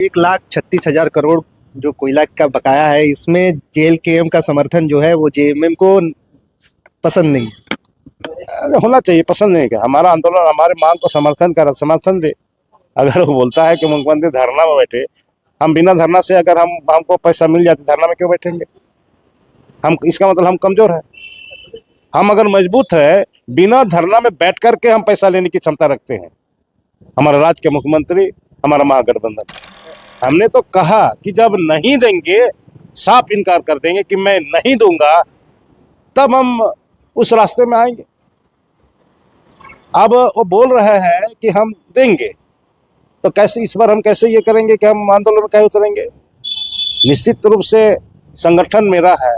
1,36,000 करोड़ जो कोयला का बकाया है, इसमें जेएलकेएम का समर्थन जो है वो जेएमएम को पसंद नहीं है। अरे होना चाहिए, पसंद नहीं क्या? हमारा आंदोलन हमारे मांग को समर्थन दे। अगर वो बोलता है कि मुख्यमंत्री धरना में बैठे, हम बिना धरना से अगर हमको पैसा मिल जाते धरना में क्यों बैठेंगे? हम इसका मतलब हम कमजोर है? हम अगर मजबूत है, बिना धरना में बैठ करके हम पैसा लेने की क्षमता रखते हैं। हमारा राज्य के मुख्यमंत्री, हमारा महागठबंधन, हमने तो कहा कि जब नहीं देंगे, साफ इनकार कर देंगे कि मैं नहीं दूंगा, तब हम उस रास्ते में आएंगे। अब वो बोल रहे हैं कि हम देंगे, तो कैसे इस बार हम कैसे ये करेंगे कि हम आंदोलन में कैसे उतरेंगे? निश्चित रूप से संगठन मेरा है,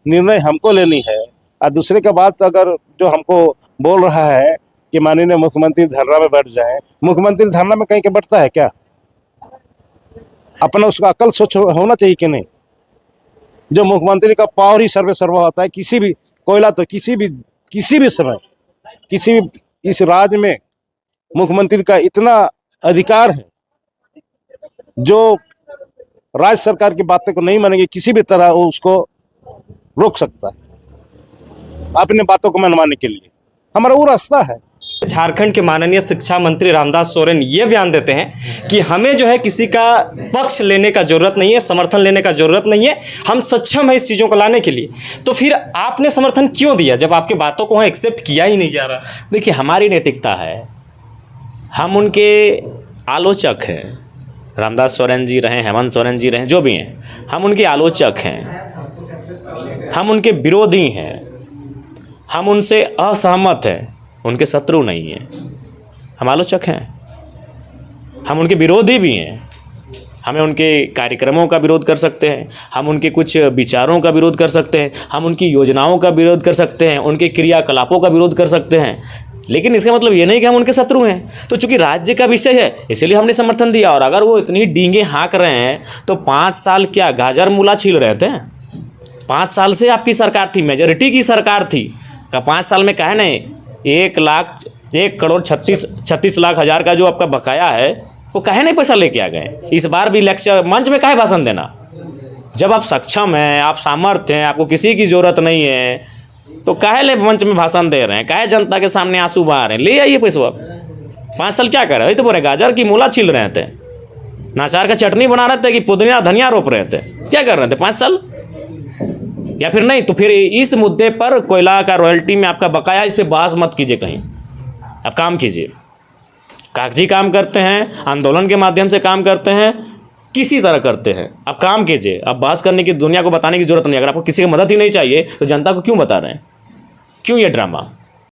निर्णय हमको लेनी है। और दूसरे के बाद अगर जो हमको बोल रहा है कि माननीय मुख्यमंत्री धरना में बैठ जाए, मुख्यमंत्री धरना में कहीं के बैठता है क्या? अपना उसका अकल सोच होना चाहिए कि नहीं? जो मुख्यमंत्री का पावर ही सर्वे सर्वा होता है, किसी भी कोयला तो किसी भी समय किसी भी इस राज्य में मुख्यमंत्री का इतना अधिकार है जो राज्य सरकार की बातें को नहीं मानेंगे, किसी भी तरह वो उसको रोक सकता है अपने बातों को मनवाने के लिए। हमारा वो रास्ता है। झारखंड के माननीय शिक्षा मंत्री रामदास सोरेन ये बयान देते हैं कि हमें जो है किसी का पक्ष लेने का जरूरत नहीं है, समर्थन लेने का जरूरत नहीं है, हम सक्षम है इस चीज़ों को लाने के लिए। तो फिर आपने समर्थन क्यों दिया जब आपकी बातों को वहाँ एक्सेप्ट किया ही नहीं जा रहा? देखिए, हमारी नैतिकता है, हम उनके आलोचक हैं। रामदास सोरेन जी रहे, हेमंत सोरेन जी रहे, जो भी हैं, हम उनके आलोचक हैं, हम उनके विरोधी हैं, हम उनसे असहमत हैं, उनके शत्रु नहीं हैं। हम आलोचक हैं, हम उनके विरोधी भी हैं। हमें उनके कार्यक्रमों का विरोध कर सकते हैं, हम उनके कुछ विचारों का विरोध कर सकते हैं, हम उनकी योजनाओं का विरोध कर सकते हैं, उनके क्रियाकलापों का विरोध कर सकते हैं, लेकिन इसका मतलब ये नहीं कि हम उनके शत्रु हैं। तो चूंकि राज्य का विषय है, इसलिए हमने समर्थन दिया। और अगर वो इतनी डींगे हाँक रहे हैं तो 5 साल क्या गाजर मूला छील रहे थे? 5 साल से आपकी सरकार थी, मेजोरिटी की सरकार थी। 5 साल में काहे नहीं 1,36,00,000 का जो आपका बकाया है वो काहे नहीं पैसा लेके आ गए? इस बार भी लेक्चर मंच में काहे भाषण देना? जब आप सक्षम हैं, आप सामर्थ्य हैं, आपको किसी की ज़रूरत नहीं है, तो काहे ले मंच में भाषण दे रहे हैं? काहे जनता के सामने आंसू बहा रहे हैं? ले आइए पैसा। 5 साल क्या कर रहे तो बोले गाजर की मूला छील रहे थे, नाचार का चटनी बना रहे थे कि पुदीना धनिया रोप रहे थे? क्या कर रहे थे 5 साल? या फिर नहीं तो फिर इस मुद्दे पर कोयला का रॉयल्टी में आपका बकाया, इस पे बहस मत कीजिए कहीं। आप काम कीजिए, कागजी काम करते हैं, आंदोलन के माध्यम से काम करते हैं, किसी तरह करते हैं, आप काम कीजिए। आप बहस करने की, दुनिया को बताने की जरूरत नहीं। अगर आपको किसी की मदद ही नहीं चाहिए तो जनता को क्यों बता रहे हैं? क्यों ये ड्रामा?